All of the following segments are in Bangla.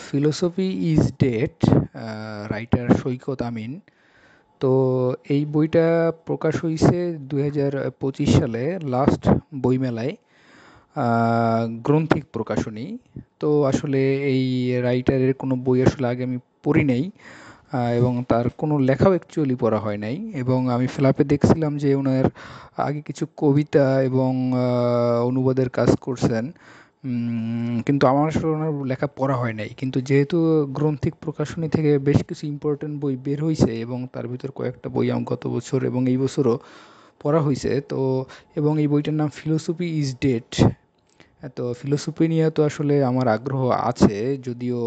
ফিলোসফি ইজ ডেড, রাইটার সৈকত আমিন। তো এই বইটা প্রকাশ হয়েছে 2025 সালে লাস্ট বইমেলায়, গ্রন্থিক প্রকাশনী। তো আসলে এই রাইটারের কোনো বই আসলে আগে আমি পড়ি নাই, এবং তার কোনো লেখাও অ্যাকচুয়ালি পড়া হয় নাই। এবং আমি ফ্ল্যাপে দেখছিলাম যে ওনার আগে কিছু কবিতা এবং অনুবাদের কাজ করছেন, কিন্তু আমার আসলে ওনার লেখা পড়া হয় নাই। কিন্তু যেহেতু গ্রন্থিক প্রকাশনী থেকে বেশ কিছু ইম্পর্টেন্ট বই বের হয়েছে এবং তার ভিতর কয়েকটা বই আমি গত বছর এবং এই বছরও পড়া হয়েছে, তো এবং এই বইটার নাম ফিলোসফি ইজ ডেড। তো ফিলোসফি নিয়ে তো আসলে আমার আগ্রহ আছে, যদিও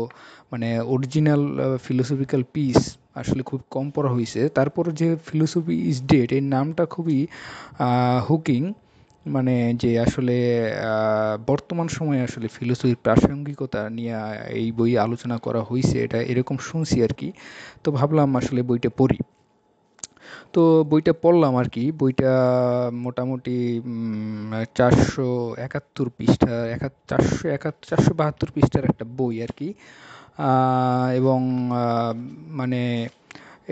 মানে অরিজিনাল ফিলোসফিক্যাল পিস আসলে খুব কম পড়া হয়েছে। তারপর যে ফিলোসফি ইজ ডেড এই নামটা খুবই হুকিং, মানে যে আসলে বর্তমান সময়ে আসলে ফিলোসফির প্রাসঙ্গিকতা নিয়ে এই বই আলোচনা করা হয়েছে, এটা এরকম শুনছি আর কি। তো ভাবলাম আসলে বইটা পড়ি। তো বইটা পড়লাম আর কি। বইটা মোটামুটি 471 পৃষ্ঠা, 472 পৃষ্ঠার একটা বই আর কি। এবং মানে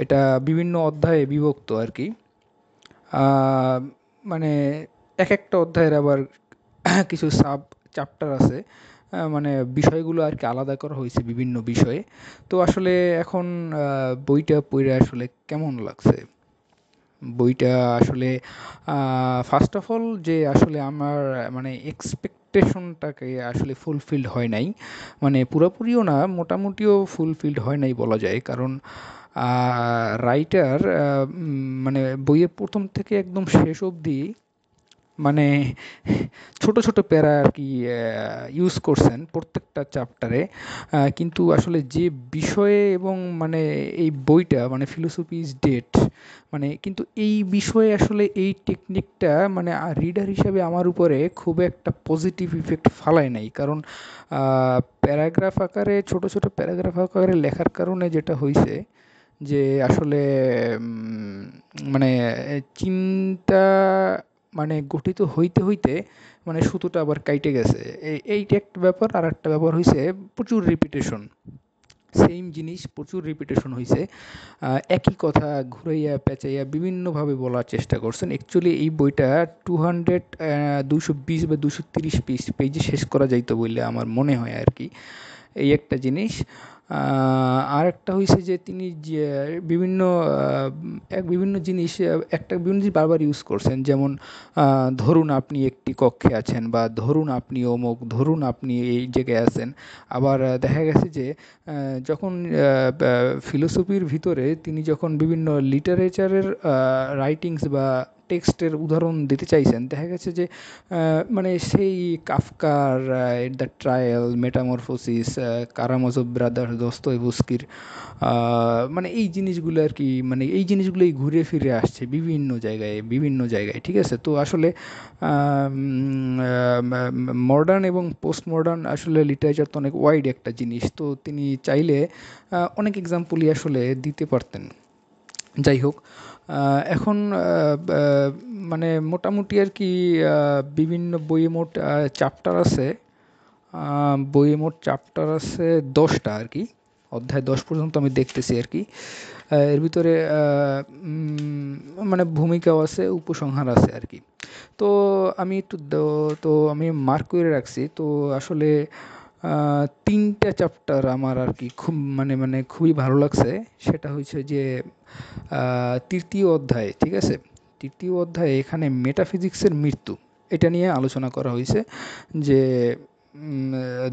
এটা বিভিন্ন অধ্যায়ে বিভক্ত আর কি। আহ, মানে এক একটা অধ্যায়ের আবার কিছু সাব চ্যাপ্টার আছে, মানে বিষয়গুলো আর কি আলাদা করা হয়েছে বিভিন্ন বিষয়ে। তো আসলে এখন বইটা পড়ে আসলে কেমন লাগছে বইটা আসলে, ফার্স্ট অফ অল যে আসলে আমার মানে এক্সপেকটেশনটাকে আসলে ফুলফিলড হয় নাই, মানে পুরোপুরিও না, মোটামুটিও ফুলফিলড হয় নাই বলা যায়। কারণ রাইটার মানে বইয়ের প্রথম থেকে একদম শেষ অবধি মানে ছোট ছোট প্যারা আর কি ইউজ করছেন প্রত্যেকটা চ্যাপ্টারে। কিন্তু আসলে যে বিষয়ে এবং মানে এই বইটা মানে ফিলোসফি ইজ ডেড, মানে কিন্তু এই বিষয়ে আসলে এই টেকনিকটা মানে রিডার হিসাবে আমার উপরে খুব একটা পজিটিভ ইফেক্ট ফালায় নাই। কারণ প্যারাগ্রাফ আকারে, ছোট ছোট প্যারাগ্রাফ আকারে লেখার কারণে যেটা হয়েছে যে আসলে উম, মানে চিন্তা মানে গঠিত হইতে হইতে মানে সুতোটা আবার কাইটে গেছে। এইটা একটা ব্যাপার। আর একটা ব্যাপার হয়েছে প্রচুর রিপিটেশন, সেম জিনিস প্রচুর রিপিটেশন হয়েছে। একই কথা ঘুরাইয়া পেঁচাইয়া বিভিন্নভাবে বলার চেষ্টা করছেন। অ্যাকচুয়ালি এই বইটা 220 বা 230 পেজে শেষ করা যাইতো বলে আমার মনে হয় আর কি। এই একটা জিনিস। আর একটা হয়েছে যে তিনি যে বিভিন্ন বিভিন্ন জিনিস, একটা বিভিন্ন জিনিস বারবার ইউজ করছেন, যেমন ধরুন আপনি একটি কক্ষে আছেন, বা ধরুন আপনি অমুক, ধরুন আপনি এই জায়গায় আছেন। আবার দেখা গেছে যে যখন ফিলোসফির ভিতরে তিনি যখন বিভিন্ন লিটারেচারের রাইটিংস বা টেক্সটের উদাহরণ দিতে চাইছেন, দেখা গেছে যে মানে সেই কাফকার দ্য ট্রায়াল, মেটামরফোসিস, কারামাজোভ ব্রাদার্স, দস্তয়েভস্কির, মানে এই জিনিসগুলো আর কি, মানে এই জিনিসগুলোই ঘুরে ফিরে আসছে বিভিন্ন জায়গায় বিভিন্ন জায়গায়, ঠিক আছে? তো আসলে মডার্ন এবং পোস্ট মডার্ন আসলে লিটারেচার তো অনেক ওয়াইড একটা জিনিস, তো তিনি চাইলে অনেক এক্সাম্পলই আসলে দিতে পারতেন। যাই হোক, এখন মানে মোটামুটি আর কি বিভিন্ন বইয়ে মোট চ্যাপ্টার আছে, বইয়ে মোট চ্যাপ্টার আছে 10টা আর কি। অধ্যায় 10 পর্যন্ত আমি দেখতেছি আর কি। এর ভিতরে মানে ভূমিকাও আছে, উপসংহার আছে আর কি। তো আমি একটু তো আমি মার্ক করে রাখছি। তো আসলে 3টা চ্যাপ্টার আমার আর কি খুব মানে মানে খুবই ভালো লাগছে। সেটা হচ্ছে যে তৃতীয় অধ্যায়, ঠিক আছে? তৃতীয় অধ্যায়ে এখানে মেটাফিজিক্সের মৃত্যু, এটা নিয়ে আলোচনা করা হয়েছে। যে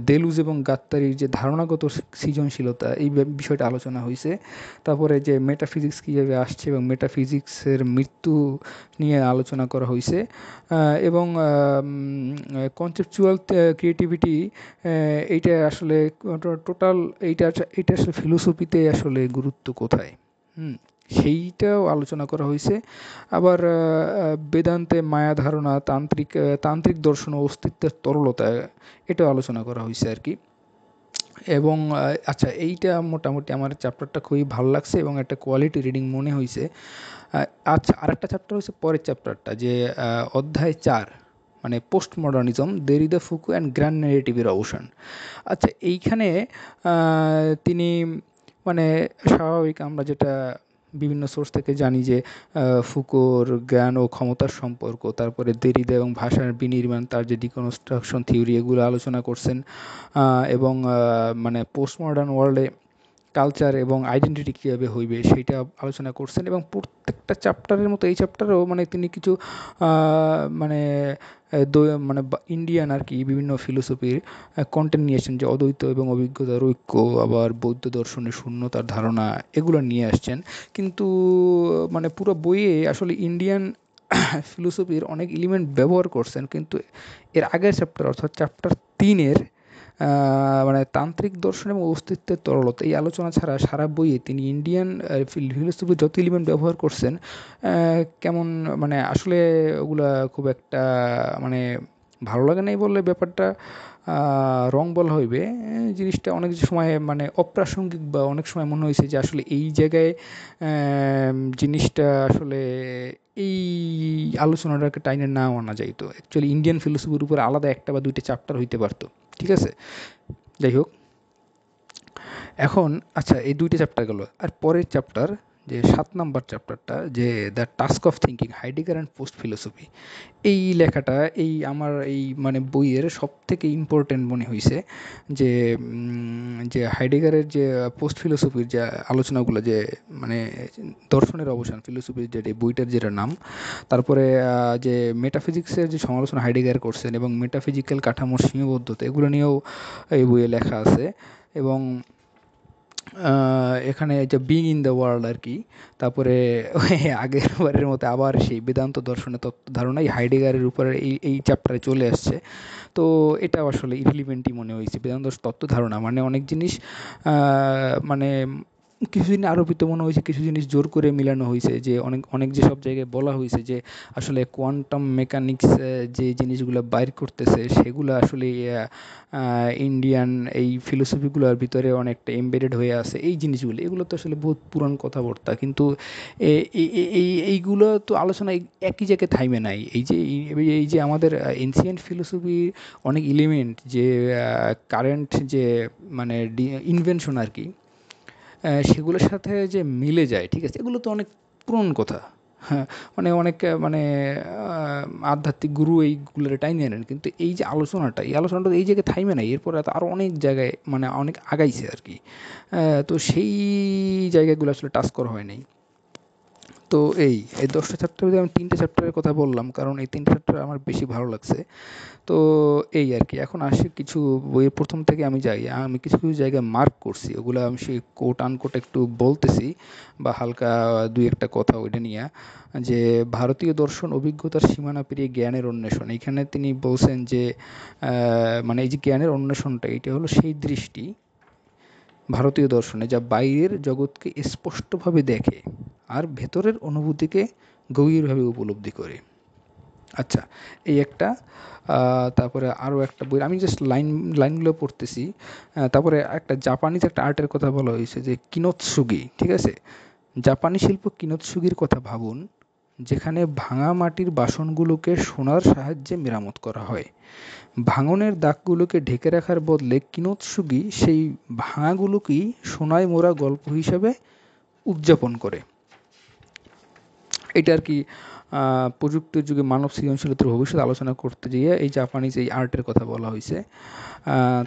দেলুজ এবং গাত্তারির যে ধারণাগত সৃজনশীলতা, এই বিষয়টা আলোচনা হয়েছে। তারপরে যে মেটাফিজিক্স কীভাবে আসছে এবং মেটাফিজিক্সের মৃত্যু নিয়ে আলোচনা করা হয়েছে। এবং কনসেপচুয়াল ক্রিয়েটিভিটি, এইটা আসলে টোটাল, এইটা এইটা আসলে ফিলোসফিতে আসলে গুরুত্ব কোথায়, হুম, সেইটাও আলোচনা করা হয়েছে। আবার বেদান্তে মায়া ধারণা, তান্ত্রিক দর্শন ও অস্তিত্বের তরলতা, এটাও আলোচনা করা হয়েছে আর কি। এবং আচ্ছা, এইটা মোটামুটি আমার চ্যাপ্টারটা খুবই ভালো লাগছে এবং একটা কোয়ালিটি রিডিং মনে হয়েছে। আচ্ছা, আরেকটা চ্যাপ্টার হচ্ছে পরের চ্যাপ্টারটা, যে অধ্যায় 4, মানে post modernism, Derrida, Foucault and grand ন্যারেটিভের অবসান। আচ্ছা, এইখানে তিনি মানে স্বাভাবিক আমরা যেটা বিভিন্ন সোর্স থেকে জানি যে ফুকোর জ্ঞান ও ক্ষমতার সম্পর্ক, তারপরে দেরিদা এবং ভাষার বিনির্মাণ, তার যে ডিকনস্ট্রাকশন থিওরি, এগুলো আলোচনা করছেন। এবং মানে পোস্ট মডার্ন ওয়ার্ল্ডে কালচার এবং আইডেন্টিটি কীভাবে হইবে সেইটা আলোচনা করছেন। এবং প্রত্যেকটা চ্যাপ্টারের মতো এই চ্যাপ্টারেও মানে তিনি কিছু মানে মানে ইন্ডিয়ান আর কি বিভিন্ন ফিলোসফির কন্টেন্ট নিয়েছেন, যে অদ্বৈত এবং অভিজ্ঞতার ঐক্য, আবার বৌদ্ধ দর্শনের শূন্যতার ধারণা, এগুলো নিয়ে আসছেন। কিন্তু মানে পুরো বইয়ে আসলে ইন্ডিয়ান ফিলোসফির অনেক এলিমেন্ট ব্যবহার করছেন, কিন্তু এর আগের চ্যাপ্টার অর্থাৎ চ্যাপ্টার 3-এর মানে তান্ত্রিক দর্শন এবং অস্তিত্বের তরলতা, এই আলোচনা ছাড়া সারা বইয়ে তিনি ইন্ডিয়ান ফিলোসফির যত এলিমেন্ট ব্যবহার করছেন কেমন মানে আসলে ওগুলা খুব একটা মানে ভালো লাগে নাই বললে ব্যাপারটা রং বলা হইবে। জিনিসটা অনেক সময় মানে অপ্রাসঙ্গিক, বা অনেক সময় মনে হয়েছে যে আসলে এই জায়গায় জিনিসটা আসলে এই আলোচনাটাকে টাইনে না আনা যাইতো। অ্যাকচুয়ালি ইন্ডিয়ান ফিলোসফির উপরে আলাদা একটা বা দুইটা চ্যাপ্টার হইতে পারতো, ঠিক আছে? যাই হোক, এখন আচ্ছা এই দুইটা চ্যাপ্টার গেল, আর পরের চ্যাপ্টার যে 7 নাম্বার চ্যাপ্টারটা, যে the task of thinking, Heidegger and post philosophy, এই লেখাটা এই আমার এই মানে বইয়ের সব থেকে ইম্পর্টেন্ট মনে হয়েছে। যে যে হাইডেগারের যে পোস্ট ফিলোসফির যে আলোচনাগুলো, যে মানে দর্শনের অবসান, ফিলোসফির যে বইটার যেটা নাম, তারপরে যে মেটাফিজিক্সের যে সমালোচনা হাইডেগার করছেন, এবং মেটাফিজিক্যাল কাঠামোর সীমাবদ্ধতা, এগুলো নিয়েও এই বইয়ে লেখা আছে। এবং এখানে যে বিং ইন দ্য ওয়ার্ল্ড আর কি, তারপরে আগের বারের মতো আবার সেই বেদান্ত দর্শনের তত্ত্ব ধারণাই হাইডেগারের উপরে এই চ্যাপ্টারে চলে আসছে। তো এটা আসলে ইররিলেভেন্টই মনে হয়েছে। বেদান্ত তত্ত্ব ধারণা মানে অনেক জিনিস মানে কিছু জিনিস আরোপিত মনে হয়েছে, কিছু জিনিস জোর করে মিলানো হয়েছে। যে অনেক অনেক যেসব জায়গায় বলা হয়েছে যে আসলে কোয়ান্টাম মেকানিক্স যে জিনিসগুলো বাইর করতেছে, সেগুলো আসলে ইন্ডিয়ান এই ফিলোসফিগুলোর ভিতরে অনেকটা এমবেডেড হয়ে আছে। এই জিনিসগুলো, এগুলো তো আসলে বহুত পুরান কথাবার্তা, কিন্তু এইগুলো তো আলোচনা একই জায়গায় থাইমে নাই। এই যে আমাদের এনসিয়েন্ট ফিলোসফির অনেক এলিমেন্ট, যে কারেন্ট যে মানে ইনভেনশন আর কি, সেগুলোর সাথে যে মিলে যায়, ঠিক আছে, এগুলো তো অনেক পুরনো কথা। হ্যাঁ, মানে অনেক মানে আধ্যাত্মিক গুরু এইগুলোর টাইমে আনেন, কিন্তু এই যে আলোচনাটা, এই আলোচনাটা এই জায়গায় থাইমে নাই, এরপরে আরও অনেক জায়গায় মানে অনেক আগাইছে আর কি। তো সেই জায়গাগুলো আসলে টাচ করা হয় নাই। তো এই 10টা চ্যাপ্টার আমি 3টে চ্যাপ্টারের কথা বললাম, কারণ এই 3টে চ্যাপ্টার আমার বেশি ভালো লাগছে। তো এই আর কি। এখন আসি কিছু বইয়ের প্রথম থেকে আমি যাই, আমি কিছু কিছু জায়গায় মার্ক করছি, ওগুলো আমি সেই কোট আনকোট একটু বলতেছি, বা হালকা দুই একটা কথা ওইটা নিয়ে। যে ভারতীয় দর্শন অভিজ্ঞতার সীমানা পেরিয়ে জ্ঞানের অন্বেষণ, এখানে তিনি বলছেন যে মানে এই যে জ্ঞানের অন্বেষণটা, এটা হলো সেই দৃষ্টি ভারতীয় দর্শনে যা বাইরের জগৎকে স্পষ্টভাবে দেখে আর ভেতরের অনুভূতিকে গভীরভাবে উপলব্ধি করে। আচ্ছা, এই একটা। তারপরে আরও একটা বই আমি জাস্ট লাইনগুলো পড়তেছি। তারপরে একটা জাপানিজ একটা আর্টের কথা বলা হয়েছে, যে কিনোৎসুগি, ঠিক আছে? জাপানি শিল্প কিনোৎসুগির কথা ভাবুন, যেখানে ভাঙা মাটির বাসনগুলোকে সোনার সাহায্যে মেরামত করা হয়। ভাঙনের দাগগুলোকে ঢেকে রাখার বদলে কিনোৎসুগি সেই ভাঙাগুলোকেই সোনায় মোড়া গল্প হিসাবে উদযাপন করে। এটা আর কি প্রযুক্তির যুগে মানব সৃজনশীলতার ভবিষ্যৎ আলোচনা করতে গিয়ে এই জাপানিজ এই আর্টের কথা বলা হয়েছে।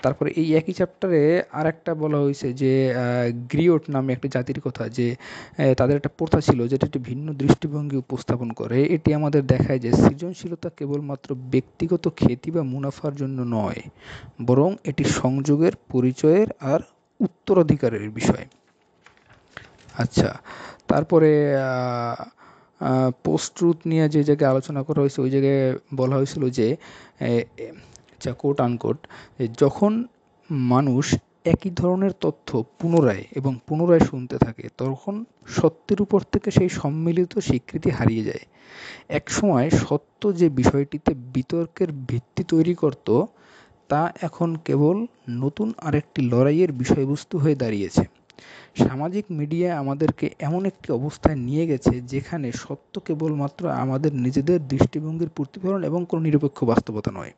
তারপরে এই একই চ্যাপ্টারে আর একটা বলা হয়েছে যে গ্রিওট নামে একটা জাতির কথা, যে তাদের একটা প্রথা ছিল যেটা একটি ভিন্ন দৃষ্টিভঙ্গি উপস্থাপন করে। এটি আমাদের দেখায় যে সৃজনশীলতা কেবলমাত্র ব্যক্তিগত খ্যাতি বা মুনাফার জন্য নয়, বরং এটি সংযোগের, পরিচয়ের আর উত্তরাধিকারের বিষয়। আচ্ছা, তারপরে পোস্ট ট্রুথ নিয়ে যে জায়গায় আলোচনা করা হয়েছে, ওই জায়গায় বলা হয়েছিল যে যা কোট আনকোট, যখন মানুষ একই ধরনের তথ্য পুনরায় এবং পুনরায় শুনতে থাকে, তখন সত্যের উপর থেকে সেই সম্মিলিত স্বীকৃতি হারিয়ে যায়। একসময় সত্য যে বিষয়টিতে বিতর্কের ভিত্তি তৈরি করত, তা এখন কেবল নতুন আরেকটি লড়াইয়ের বিষয়বস্তু হয়ে দাঁড়িয়েছে। সামাজিক মিডিয়া আমাদেরকে এমন একটি অবস্থায় নিয়ে গেছে যেখানে সত্য কেবলমাত্র আমাদের নিজেদের দৃষ্টিভঙ্গির প্রতিফলন এবং কোনো নিরপেক্ষ বাস্তবতা নয়।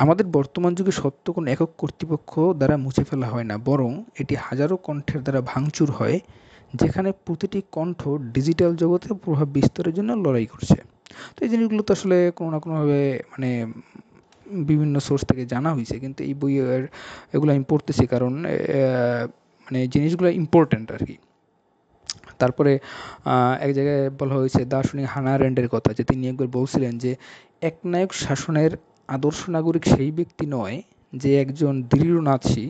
আমাদের বর্তমান যুগে সত্য কোনো একক কর্তৃপক্ষ দ্বারা মুছে ফেলা হয় না, বরং এটি হাজারো কণ্ঠের দ্বারা ভাঙচুর হয়, যেখানে প্রতিটি কণ্ঠ ডিজিটাল জগতে প্রভাব বিস্তারের জন্য লড়াই করছে। তো এই জিনিসগুলো তো আসলে কোনো না কোনোভাবে মানে বিভিন্ন সোর্স থেকে জানা হয়েছে, কিন্তু এই বইয়ের এগুলো আমি পড়তেছি কারণ মানে জিনিসগুলো ইম্পর্ট্যান্ট আর কি। তারপরে এক জায়গায় বলা হয়েছে দার্শনিক হানা আরেন্ডের কথা, যে তিনি একবার বলছিলেন যে একনায়ক শাসনের আদর্শ নাগরিক সেই ব্যক্তি নয় যে একজন দৃঢ় নাৎসি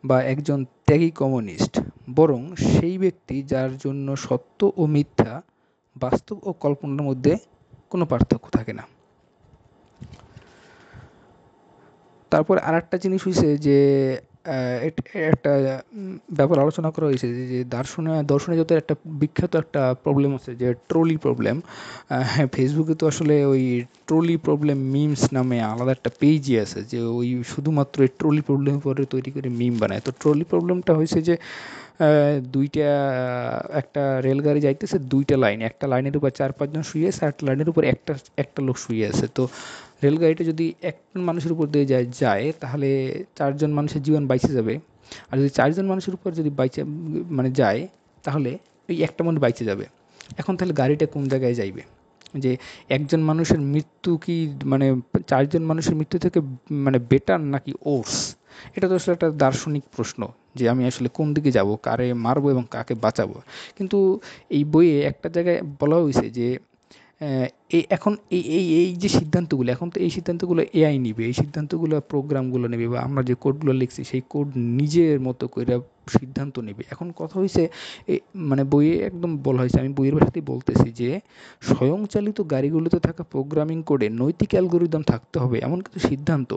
বা একজন ত্যাগী কমিউনিস্ট, বরং সেই ব্যক্তি যার জন্য সত্য ও মিথ্যা, বাস্তব ও কল্পনার মধ্যে কোনো পার্থক্য থাকে না। তারপর আরেকটা জিনিস হইছে যে একটা ব্যাপার আলোচনা করা হয়েছে যে দর্শনে যত একটা বিখ্যাত একটা প্রবলেম আছে যে ট্রলি প্রবলেম। হ্যাঁ, ফেসবুকে তো আসলে ওই ট্রলি প্রবলেম মিমস নামে আলাদা একটা পেজই আছে, যে ওই শুধুমাত্র এই ট্রলি প্রবলেম পরে তৈরি করে মিম বানায়। তো ট্রলি প্রবলেমটা হয়েছে যে দুইটা একটা রেলগাড়ি যাইতেছে, দুইটা লাইন, একটা লাইনের উপর 4-5 জন শুয়ে আছে, আর একটা লাইনের উপর একটা একটা লোক শুয়ে আছে। তো রেলগাড়িটা যদি একজন মানুষের উপর দিয়ে যায় তাহলে 4 জন মানুষের জীবন বাইচে যাবে, আর যদি 4 জন মানুষের উপর যদি বাইচে মানে যায় তাহলে ওই একটা মানুষ বাইচে যাবে। এখন তাহলে গাড়িটা কোন জায়গায় যাইবে? যে একজন মানুষের মৃত্যু কি মানে 4 জন মানুষের মৃত্যু থেকে মানে বেটার নাকি ওর্স? এটা তো আসলে একটা দার্শনিক প্রশ্ন, যে আমি আসলে কোন দিকে যাব, কারে মারবো এবং কাকে বাঁচাবো। কিন্তু এই বইয়ে একটা জায়গায় বলা হয়েছে যে এই এখন এই যে সিদ্ধান্তগুলো, এখন তো এই সিদ্ধান্তগুলো এআই নিবে, এই সিদ্ধান্তগুলো প্রোগ্রামগুলো নেবে, বা আমরা যে কোডগুলো লিখছি সেই কোড নিজের মতো করে সিদ্ধান্ত নেবে। এখন কথা হয়েছে মানে বইয়ে একদম বলা হয়েছে, আমি বইয়ের ভাষাতেই বলতেছি, যে স্বয়ংচালিত গাড়িগুলোতে থাকা প্রোগ্রামিং কোডে নৈতিক অ্যালগোরিদম থাকতে হবে এমন কিছু সিদ্ধান্ত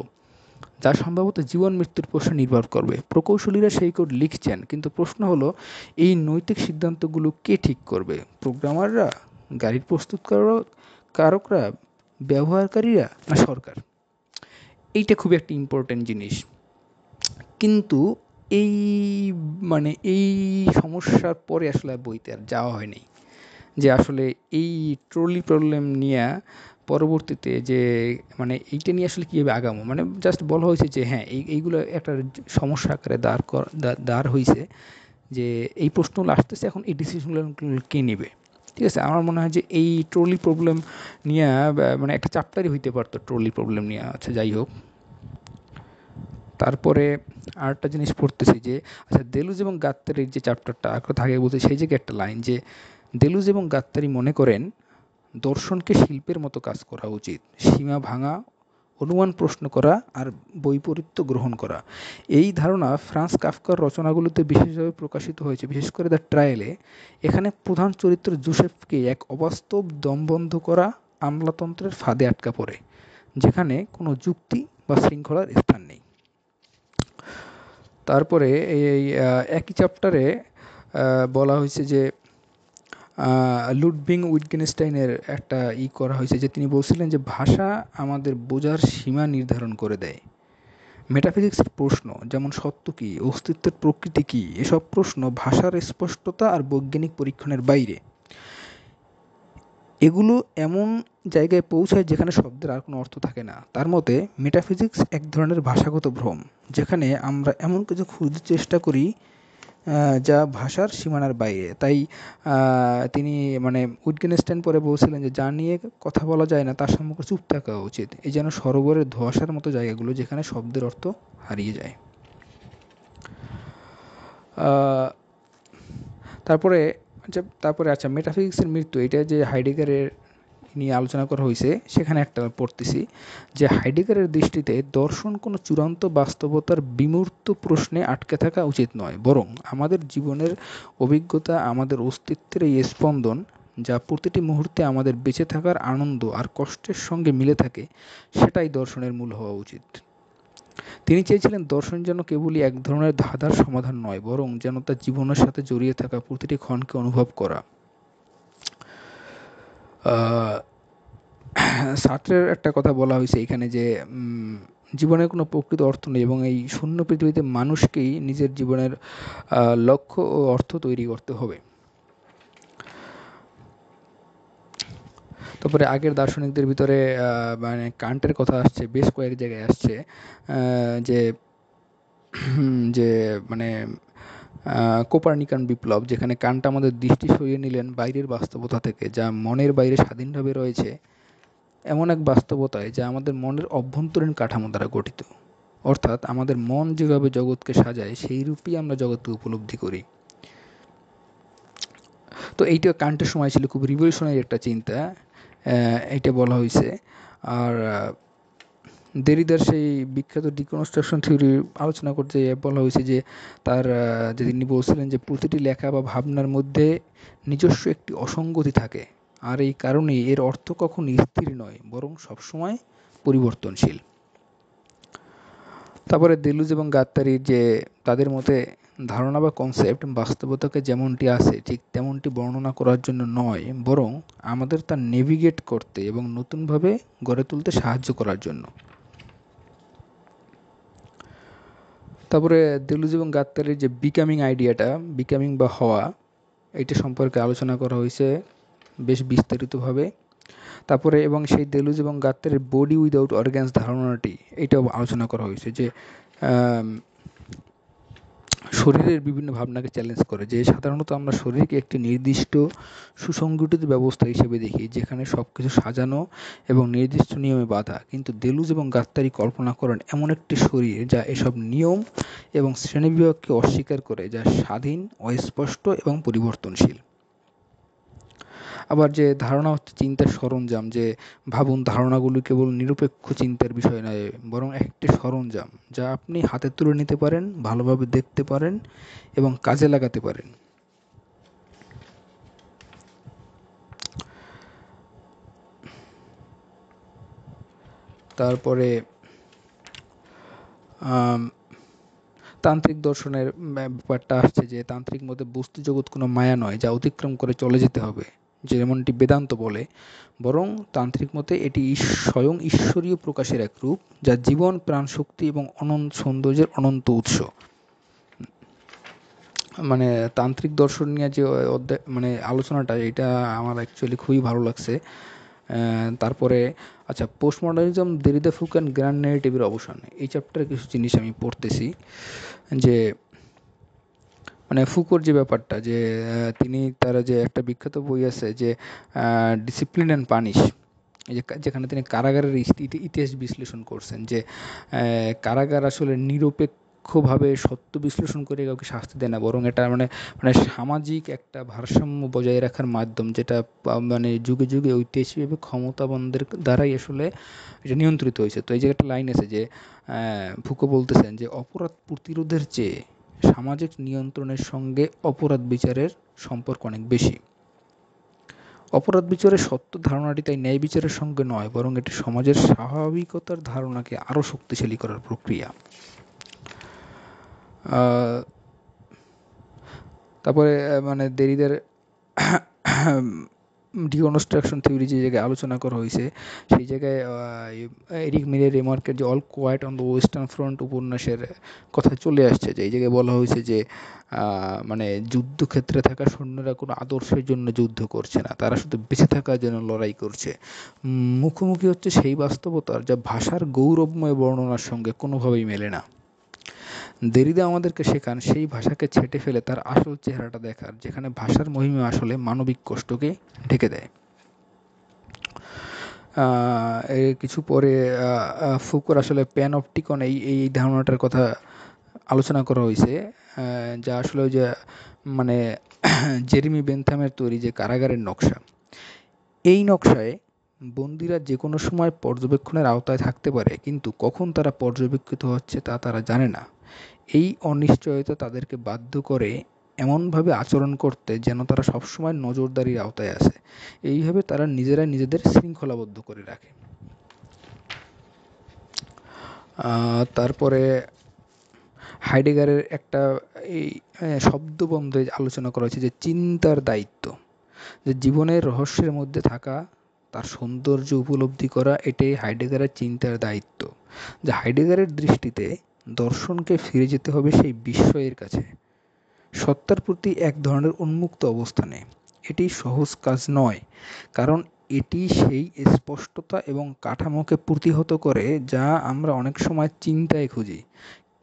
যা সম্ভবত জীবন মৃত্যুর প্রশ্নে নির্ভর করবে। প্রকৌশলীরা সেই কোড লিখছেন, কিন্তু প্রশ্ন হলো এই নৈতিক সিদ্ধান্তগুলো কে ঠিক করবে? প্রোগ্রামাররা, গাড়ির কারকরা, ব্যবহারকারীরা, না সরকার? এইটা খুব একটা ইম্পর্ট্যান্ট জিনিস। কিন্তু এই মানে এই সমস্যার পরে আসলে বইতে আর যাওয়া হয়নি, যে আসলে এই ট্রলি প্রবলেম নিয়ে পরবর্তীতে যে মানে এইটা নিয়ে আসলে কীভাবে আগামো, মানে জাস্ট বলা হয়েছে যে হ্যাঁ এইগুলো একটা সমস্যা আকারে দাঁড় হয়েছে, যে এই প্রশ্নগুলো আসতেছে, এখন এই ডিসিশনগুলো কে নেবে। ঠিক আছে, আমার মনে হয় যে এই ট্রলি প্রবলেম নিয়ে মানে একটা চ্যাপ্টারই হইতে পারতো ট্রলি প্রবলেম নিয়ে। আচ্ছা, যাই হোক। তারপরে আরেকটা জিনিস পড়তেছি যে আচ্ছা, দেলুজ এবং গাত্তারির যে চ্যাপ্টারটা কথা আগে বলতে, সেই জায়গায় একটা লাইন, যে দেলুজ এবং গাত্তারি মনে করেন দর্শনকে শিল্পের মতো কাজ করা উচিত, সীমা ভাঙা, অনুমান প্রশ্ন করা আর বৈপরীত্য গ্রহণ করা। এই ধারণা ফ্রান্স কাফকার রচনাগুলোতে বিশেষভাবে প্রকাশিত হয়েছে, বিশেষ করে দ্য ট্রায়ালে। এখানে প্রধান চরিত্র জোসেফকে এক অবাস্তব দমবন্ধ করা আমলাতন্ত্রের ফাঁদে আটকা পড়ে, যেখানে কোনো যুক্তি বা শৃঙ্খলার স্থান নেই। তারপরে এই একই চ্যাপ্টারে বলা হয়েছে যে লুডভিগ উইটগেনস্টাইনের একটা করা হয়েছে, যে তিনি বলছিলেন যে ভাষা আমাদের বোঝার সীমা নির্ধারণ করে দেয়। মেটাফিজিক্সের প্রশ্ন, যেমন সত্য কী, অস্তিত্বের প্রকৃতি কী, এসব প্রশ্ন ভাষার স্পষ্টতা আর বৈজ্ঞানিক পরীক্ষণের বাইরে। এগুলো এমন জায়গায় পৌঁছায় যেখানে শব্দের আর কোনো অর্থ থাকে না। তার মতে মেটাফিজিক্স এক ধরনের ভাষাগত ভ্রম, যেখানে আমরা এমন কিছু খুঁজতে চেষ্টা করি যা ভাষার সীমানার বাইরে। তাই তিনি মানে উইটগেনস্টাইন পরে বলছিলেন যে যা নিয়ে কথা বলা যায় না তার সম্পর্কে চুপ থাকা উচিত। এই যেন সরোবরের ধোঁয়াশার মতো জায়গাগুলো, যেখানে শব্দের অর্থ হারিয়ে যায়। তারপরে আচ্ছা, মেটাফিজিক্সের মৃত্যু, এটা যে হাইডেগারের নিয়ে আলোচনা করা হয়েছে, সেখানে একটা পড়তেছি যে হাইডেগারের দৃষ্টিতে দর্শন কোনো চূড়ান্ত বাস্তবতার বিমূর্ত প্রশ্নে আটকে থাকা উচিত নয়, বরং আমাদের জীবনের অভিজ্ঞতা, আমাদের অস্তিত্বের এই স্পন্দন, যা প্রতিটি মুহূর্তে আমাদের বেঁচে থাকার আনন্দ আর কষ্টের সঙ্গে মিলে থাকে, সেটাই দর্শনের মূল হওয়া উচিত। তিনি চেয়েছিলেন দর্শন যেন কেবলই এক ধরনের ধাঁধার সমাধান নয়, বরং যেন তার জীবনের সাথে জড়িয়ে থাকা প্রতিটি ক্ষণকে অনুভব করা। সার্ত্রের একটা কথা বলা হয়েছে এখানে, যে জীবনের কোনো প্রকৃত অর্থ নেই এবং এই শূন্য পৃথিবীতে মানুষকেই নিজের জীবনের লক্ষ্য ও অর্থ তৈরি করতে হবে। তারপরে আগের দার্শনিকদের ভিতরে মানে কান্টের কথা আসছে, বেশ কয়েক জায়গায় আসছে যে যে মানে কোপার্নিকান বিপ্লব, যেখানে কান্ট আমাদের দৃষ্টি সরিয়ে নিলেন বাইরের বাস্তবতা থেকে, যা মনের বাইরে স্বাধীনভাবে রয়েছে, এমন এক বাস্তবতায় যা আমাদের মনের অভ্যন্তরীণ কাঠামো দ্বারা গঠিত। অর্থাৎ আমাদের মন যেভাবে জগৎকে সাজায় সেই রূপেই আমরা জগৎকে উপলব্ধি করি। তো এইটা কান্টের সময় ছিল খুব রিভলিউশনারি একটা চিন্তা, এইটা বলা হয়েছে। আর দেরিদার সেই বিখ্যাত ডিকনস্ট্রাকশন থিওরি আলোচনা করতে বলা হয়েছে যে তার যে তিনি বলছিলেন যে প্রতিটি লেখা বা ভাবনার মধ্যে নিজস্ব একটি অসঙ্গতি থাকে, আর এই কারণেই এর অর্থ কখনো স্থির নয়, বরং সবসময় পরিবর্তনশীল। তারপরে দেলুজ এবং গাত্তারির যে তাদের মতে ধারণা বা কনসেপ্ট বাস্তবতাকে যেমনটি আছে ঠিক তেমনটি বর্ণনা করার জন্য নয়, বরং আমাদের তা নেভিগেট করতে এবং নতুনভাবে গড়ে তুলতে সাহায্য করার জন্য। তারপরে দেলুজ এবং গাত্তারির যে বিকামিং আইডিয়াটা, বিকামিং বা হওয়া, এটা সম্পর্কে আলোচনা করা হয়েছে বেশ বিস্তারিতভাবে। তারপরে এবং সেই দেলুজ এবং গাত্তারির বডি উইদাউট অর্গ্যানস ধারণাটি, এটাও আলোচনা করা হয়েছে যে শরীরের বিভিন্ন ভাবনাকে চ্যালেঞ্জ করে, যে সাধারণত আমরা শরীরকে একটি নির্দিষ্ট সুসংগঠিত ব্যবস্থা হিসেবে দেখি যেখানে সব কিছু সাজানো এবং নির্দিষ্ট নিয়মে বাঁধা, কিন্তু দেলুজ এবং গাত্তারি কল্পনা করেন এমন একটি শরীর যা এসব নিয়ম এবং শ্রেণীবিভাগকে অস্বীকার করে, যা স্বাধীন, অস্পষ্ট এবং পরিবর্তনশীল। আবার যে ধারণা হচ্ছে চিন্তার সরঞ্জাম, যে ভাবুন ধারণাগুলি কেবল নিরপেক্ষ চিন্তার বিষয় নয়, বরং একটি সরঞ্জাম যা আপনি হাতে তুলে নিতে পারেন, ভালোভাবে দেখতে পারেন এবং কাজে লাগাতে পারেন। তারপরে তান্ত্রিক দর্শনের ব্যাপারটা আসছে যে তান্ত্রিক মতে বস্তু জগৎ কোনো মায়া নয় যা অতিক্রম করে চলে যেতে হবে, যেমনটি বেদান্ত বলে, বরং তান্ত্রিক মতে এটি স্বয়ং ঈশ্বরীয় প্রকাশের এক রূপ, যা জীবন, প্রাণ শক্তি এবং অনন্ত সৌন্দর্যের অনন্ত উৎস। মানে তান্ত্রিক দর্শন নিয়ে যে অধ্যায় মানে আলোচনাটা, এটা আমার অ্যাকচুয়ালি খুবই ভালো লাগছে। তারপরে আচ্ছা, পোস্টমডার্নিজম, দেরিদা, ফুক অ্যান্ড গ্র্যান্ড ন্যারেটিভের অবসান, এই চ্যাপ্টারে কিছু জিনিস আমি পড়তেছি। যে মানে ফুকোর যে ব্যাপারটা, যে তিনি তার যে একটা বিখ্যাত বই আছে যে ডিসিপ্লিন অ্যান্ড পানিশ, এই যে যেখানে তিনি কারাগারের ইতিহাস বিশ্লেষণ করছেন, যে কারাগার আসলে নিরপেক্ষভাবে সত্য বিশ্লেষণ করে কাউকে শাস্তি দেয় না, বরং এটা মানে মানে সামাজিক একটা ভারসাম্য বজায় রাখার মাধ্যম, যেটা মানে যুগে যুগে ঐতিহাসিকভাবে ক্ষমতাবানদের দ্বারাই আসলে এটা নিয়ন্ত্রিত হয়েছে। তো এই যে একটা লাইন আছে যে ফুকো বলতেছেন যে অপরাধ প্রতিরোধের চেয়ে সামাজিক নিয়ন্ত্রণের সঙ্গে অপরাধ বিচারের সম্পর্ক অনেক বেশি। অপরাধ বিচারের সত্য ধারণাটি তাই ন্যায় বিচারের সঙ্গে নয়, বরং এটি সমাজের স্বাভাবিকতার ধারণাকে আরও শক্তিশালী করার প্রক্রিয়া। তারপরে মানে দেরিদের ডিকনস্ট্রাকশন থিওরি যে জায়গায় আলোচনা করা হয়েছে, সেই জায়গায় এরিক মিলের রিমার্কের যে all quiet on the western front উপন্যাসের কথা চলে আসছে, যে এই জায়গায় বলা হয়েছে যে মানে যুদ্ধক্ষেত্রে থাকা সৈন্যরা কোনো আদর্শের জন্য যুদ্ধ করছে না, তারা শুধু বেঁচে থাকার জন্য লড়াই করছে। মুখোমুখি হচ্ছে সেই বাস্তবতার যা ভাষার গৌরবময় বর্ণনার সঙ্গে কোনোভাবেই মেলে না। দেরিদা আমাদেরকে শেখান সেই ভাষাকে ছেঁটে ফেলে তার আসল চেহারাটা দেখার, যেখানে ভাষার মহিমা আসলে মানবিক কষ্টকে ঢেকে দেয়। এর কিছু পরে ফুকোর আসলে প্যানঅপটিকন এই ধারণাটার কথা আলোচনা করা হয়েছে, যা আসলে ওই যে মানে জেরেমি বেনথামের তৈরি যে কারাগারের নকশা, এই নকশায় বন্দিরা যে কোনো সময় পর্যবেক্ষণের আওতায় থাকতে পারে, কিন্তু কখন তারা পর্যবেক্ষিত হচ্ছে তা তারা জানে না। এই অনিশ্চয়তা তাদেরকে বাধ্য করে এমনভাবে আচরণ করতে যেন তারা সবসময় নজরদারির আওতায় আছে। এইভাবে তারা নিজেরাই নিজেদের শৃঙ্খলাবদ্ধ করে রাখে। তারপরে হাইডেগারের একটা এই শব্দবন্ধে আলোচনা করা হয়েছে যে চিন্তার দায়িত্ব, যে জীবনের রহস্যের মধ্যে থাকা তার সৌন্দর্য উপলব্ধি করা, এটাই হাইডেগারের চিন্তার দায়িত্ব। যে হাইডেগারের দৃষ্টিতে দর্শনকে ফিরে যেতে হবে সেই বিস্ময়ের কাছে, সত্তার প্রতি এক ধরনের উন্মুক্ত অবস্থানে। এটি সহজ কাজ নয়, কারণ এটি সেই স্পষ্টতা এবং কাঠামোকে প্রতিহত করে যা আমরা অনেক সময় চিন্তায় খুঁজি।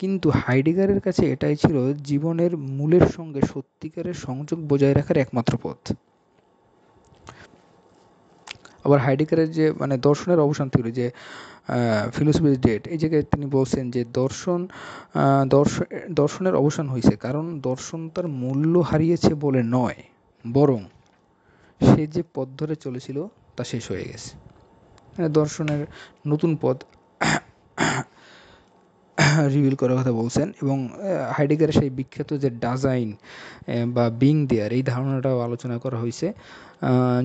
কিন্তু হাইডেগারের কাছে এটাই ছিল জীবনের মূলের সঙ্গে সত্যিকারের সংযোগ বজায় রাখার একমাত্র পথ। আবার হাইডেগারের যে দর্শনের অবসান থিওরি, যে ফিলোসফি ইজ ডেড, এই জায়গায় তিনি বলছেন যে দর্শনের অবসান হয়েছে কারণ দর্শন তার মূল্য হারিয়েছে বলে নয়, বরং সে যে পথ ধরে চলেছিল তা শেষ হয়ে গেছে। দর্শনের নতুন পথ রিভিল করার কথা বলছেন। এবং হাইডেগারের সেই বিখ্যাত যে ডাজাইন বা বিং দেয়ার, এই ধারণাটাও আলোচনা করা হয়েছে,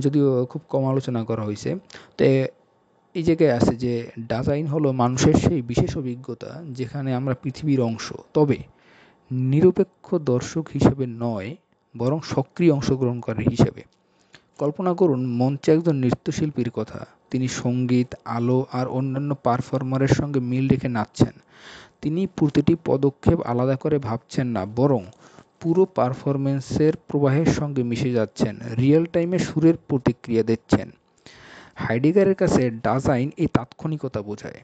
যদিও খুব কম আলোচনা করা হয়েছে। তো এই জায়গায় আছে যে ডাজাইন হলো মানুষের সেই বিশেষ অভিজ্ঞতা যেখানে আমরা পৃথিবীর অংশ, তবে নিরপেক্ষ দর্শক হিসেবে নয়, বরং সক্রিয় অংশগ্রহণকারী হিসেবে। কল্পনা করুন মঞ্চে একজন নৃত্যশিল্পীর কথা। তিনি সঙ্গীত, আলো আর অন্যান্য পারফর্মারের সঙ্গে মিল রেখে নাচছেন। তিনি প্রতিটি পদক্ষেপ আলাদা করে ভাবছেন না, বরং পুরো পারফরমেন্সের প্রবাহের সঙ্গে মিশে যাচ্ছেন, রিয়েল টাইমে সুরের প্রতিক্রিয়া দিচ্ছেন। হাইডেগারের কাছে ডাজাইন এই তাৎক্ষণিকতা বোঝায়।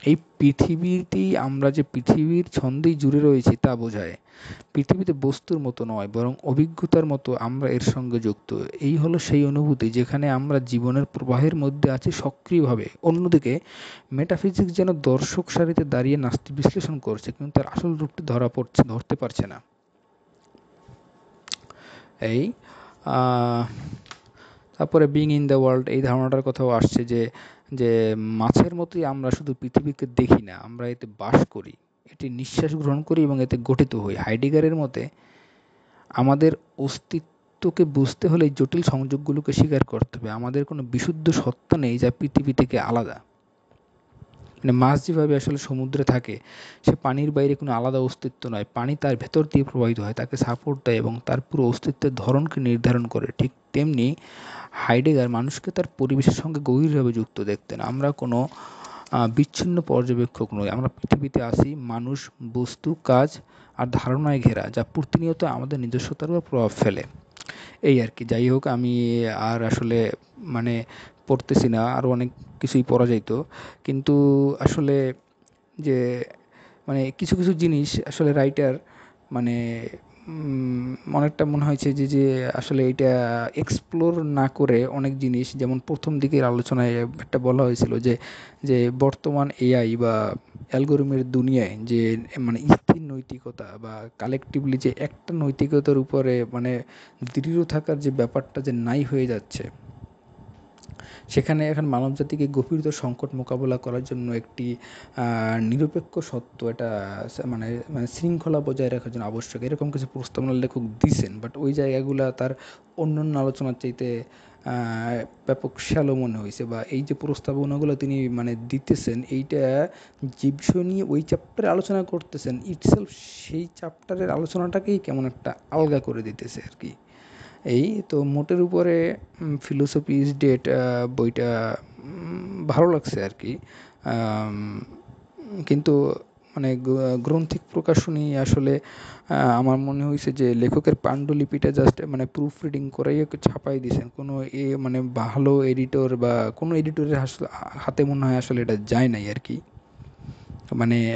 এই পৃথিবীতেই আমরা যে পৃথিবীর ছন্দেই জুড়ে রয়েছি তা বোঝায়। পৃথিবীতে বস্তুর মতো নয়, বরং অভিজ্ঞতার মতো আমরা এর সঙ্গে যুক্ত। এই হলো সেই অনুভূতি যেখানে আমরা জীবনের প্রবাহের মধ্যে আছি সক্রিয়ভাবে। অন্যদিকে মেটাফিজিক্স যেন দর্শক সারিতে দাঁড়িয়ে নাস্তি বিশ্লেষণ করছে, কিন্তু তার আসল রূপটি ধরতে পারছে না। এই তারপরে বিং ইন দ্য ওয়ার্ল্ড, এই ধারণাটার কথাও আসছে যে যে মাছের মতোই আমরা শুধু পৃথিবীকে দেখি না, আমরা এতে বাস করি, এটি নিঃশ্বাস গ্রহণ করি এবং এতে গঠিত হই। হাইডেগারের মতে আমাদের অস্তিত্বকে বুঝতে হলে জটিল সংযোগগুলোকে স্বীকার করতে হবে। আমাদের কোনো বিশুদ্ধ সত্তা নেই যা পৃথিবী থেকে আলাদা। মাছ যেভাবে আসলে সমুদ্রে থাকে, সে পানির বাইরে কোনো আলাদা অস্তিত্ব নয়, পানি তার ভেতর দিয়ে প্রবাহিত হয়, তাকে সাপোর্ট দেয় এবং তার পুরো অস্তিত্বের ধরনকে নির্ধারণ করে। ঠিক তেমনি হাইডেগার মানুষকে তার পরিবেশের সঙ্গে গভীরভাবে যুক্ত দেখতেন। আমরা কোনো বিচ্ছিন্ন পর্যবেক্ষক নই, আমরা পৃথিবীতে আসি মানুষ, বস্তু, কাজ আর ধারণায় ঘেরা, যা প্রতিনিয়ত আমাদের নিজস্বতার উপর প্রভাব ফেলে। এই আর কি। যাই হোক, আমি আর আসলে পড়তেছি না, আরও অনেক কিছুই পড়া যাইতো, কিন্তু আসলে যে কিছু কিছু জিনিস আসলে রাইটার মানে অনেকটা মনে হয়েছে যে যে আসলে এটা এক্সপ্লোর না করে অনেক জিনিস, যেমন প্রথম দিকের আলোচনায় একটা বলা হয়েছিল যে যে বর্তমান এআই বা অ্যালগোরিদমের দুনিয়ায় যে স্থির নৈতিকতা বা কালেকটিভলি যে একটা নৈতিকতার উপরে দৃঢ় থাকার যে ব্যাপারটা যে নাই হয়ে যাচ্ছে, সেখানে এখন মানবজাতিকে গভীরতর সংকট মোকাবেলা করার জন্য একটি নিরপেক্ষ সত্য, এটা শৃঙ্খলা বজায় রাখার জন্য আবশ্যক, এরকম কিছু প্রস্তাবনা লেখক দিছেন। বাট ওই জায়গাগুলা তার অন্যান্য আলোচনার চাইতে ব্যাপক শ্যালো মনে হয়েছে, বা এই যে প্রস্তাবনাগুলো তিনি দিতেছেন, এইটা যে বিষয় নিয়ে ওই চ্যাপ্টারে আলোচনা করতেছেন ইটসেলফ সেই চ্যাপ্টারের আলোচনাটাকেই কেমন একটা আলগা করে দিতেছে আর কি। এই তো মোটের উপরে ফিলোসফি ইজ ডেড বইটা ভালো লাগছে আর কি। কিন্তু গ্রন্থিক প্রকাশনী আসলে আমার মনে হয়েছে যে লেখকের পাণ্ডুলিপিটা জাস্ট প্রুফ রিডিং করাই ছাপাই দিয়েছেন। কোনো ভালো এডিটর বা কোনো এডিটরের হাতে মনে হয় আসলে এটা যায় নাই আর কি।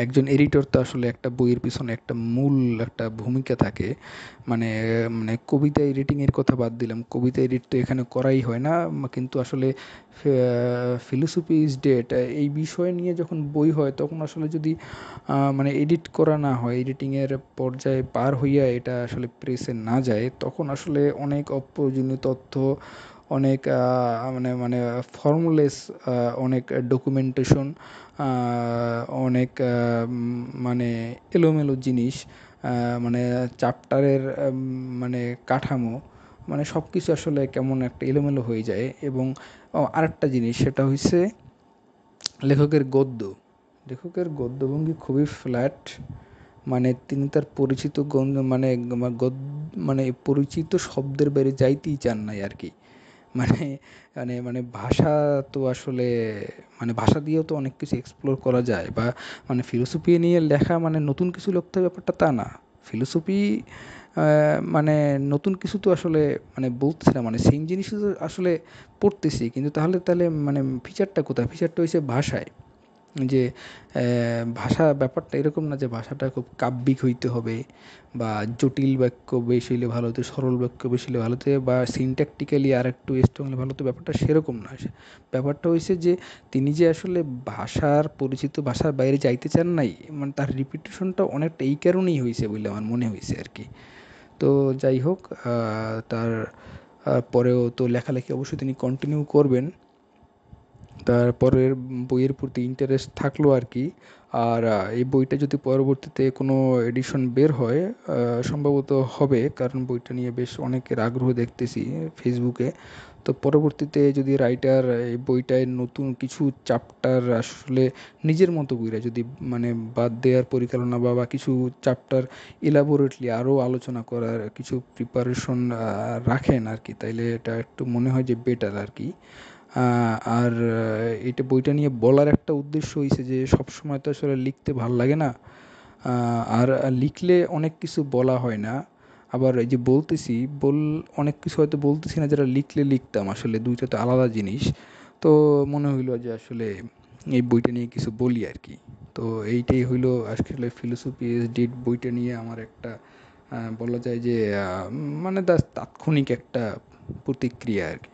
একজন এডিটর তো আসলে একটা বইয়ের পিছনে একটা মূল একটা ভূমিকা থাকে। কবিতা এডিটিংয়ের কথা বাদ দিলাম, কবিতা এডিট তো এখানে করাই হয় না, কিন্তু আসলে ফিলোসফি ইজ ডেড এই বিষয় নিয়ে যখন বই হয় তখন আসলে যদি এডিট করা না হয়, এডিটিংয়ের পর্যায়ে পার হইয়া এটা আসলে প্রেসে না যায়, তখন আসলে অনেক অপ্রয়োজনীয় তথ্য, অনেক ফর্মলেস, অনেক ডকুমেন্টেশন, অনেক এলোমেলো জিনিস, চ্যাপ্টারের কাঠামো, সব কিছু আসলে কেমন একটা এলোমেলো হয়ে যায়। এবং আরেকটা জিনিস, সেটা হচ্ছে লেখকের গদ্যভঙ্গি খুবই ফ্ল্যাট। তিনি তার পরিচিত পরিচিত শব্দের বাইরে যাইতেই চান নাই আর কি। মানে মানে ভাষা তো আসলে মানে ভাষা দিয়েও তো অনেক কিছু এক্সপ্লোর করা যায়, বা মানে ফিলোসফি নিয়ে লেখা মানে নতুন কিছু লিখতে হবে ব্যাপারটা তা না। ফিলোসফি মানে নতুন কিছু তো আসলে মানে বলতেছি না, মানে সেম জিনিস তো আসলে পড়তেছি, কিন্তু তাহলে মানে ফিচারটা কোথায়? ফিচারটা হচ্ছে ভাষায়। যে ভাষা ব্যাপারটা এরকম না যে ভাষাটা খুব কাব্যিক হইতে হবে, বা জটিল বাক্য বেশি হলে ভালো হতো, সরল বাক্য বেশি হলে ভালো হতো, বা সিনট্যাকটিক্যালি আর একটু স্ট্রং হলে ভালো হতো, ব্যাপারটা সেরকম না। ব্যাপারটা হয়েছে যে তিনি যে আসলে ভাষার পরিচিত ভাষার বাইরে যাইতে চান নাই, মানে তার রিপিটেশনটা অনেকটা এই কারণেই হয়েছে বলে আমার মনে হয়েছে আর কি। তো যাই হোক, তার পরেও তো লেখালেখি অবশ্যই তিনি কন্টিনিউ করবেন, তারপরের বইয়ের প্রতি ইন্টারেস্ট থাকলো আর কি। আর এই বইটা যদি পরবর্তীতে কোনো এডিশন বের হয়, সম্ভবত হবে, কারণ বইটা নিয়ে বেশ অনেকের আগ্রহ দেখতেছি ফেসবুকে। তো পরবর্তীতে যদি রাইটার এই বইটায় নতুন কিছু চ্যাপ্টার আসলে নিজের মতো করে যদি মানে বাদ দেওয়ার পরিকল্পনা, বা কিছু চ্যাপ্টার ইলাবোরেটলি আরও আলোচনা করার কিছু প্রিপারেশন রাখেন আর কি, তাইলে এটা একটু মনে হয় যে বেটার আর কি। আর এটা বইটা নিয়ে বলার একটা উদ্দেশ্য হইছে যে সবসময় তো আসলে লিখতে ভাল লাগে না। আর লিখলে অনেক কিছু বলা হয় না। আবার এই যে বলতেছি, বল অনেক কিছু হয়তো বলতেছি না যেটা লিখলে লিখতাম, আসলে দুইটা তো আলাদা জিনিস। তো মনে হইলো যে আসলে এই বইটা নিয়ে কিছু বলি আর কি। তো এইটাই হইলো আসলে ফিলোসফি ইজ ডেড বইটা নিয়ে আমার একটা বলা যায় যে মানে তাৎক্ষণিক একটা প্রতিক্রিয়া আর কি।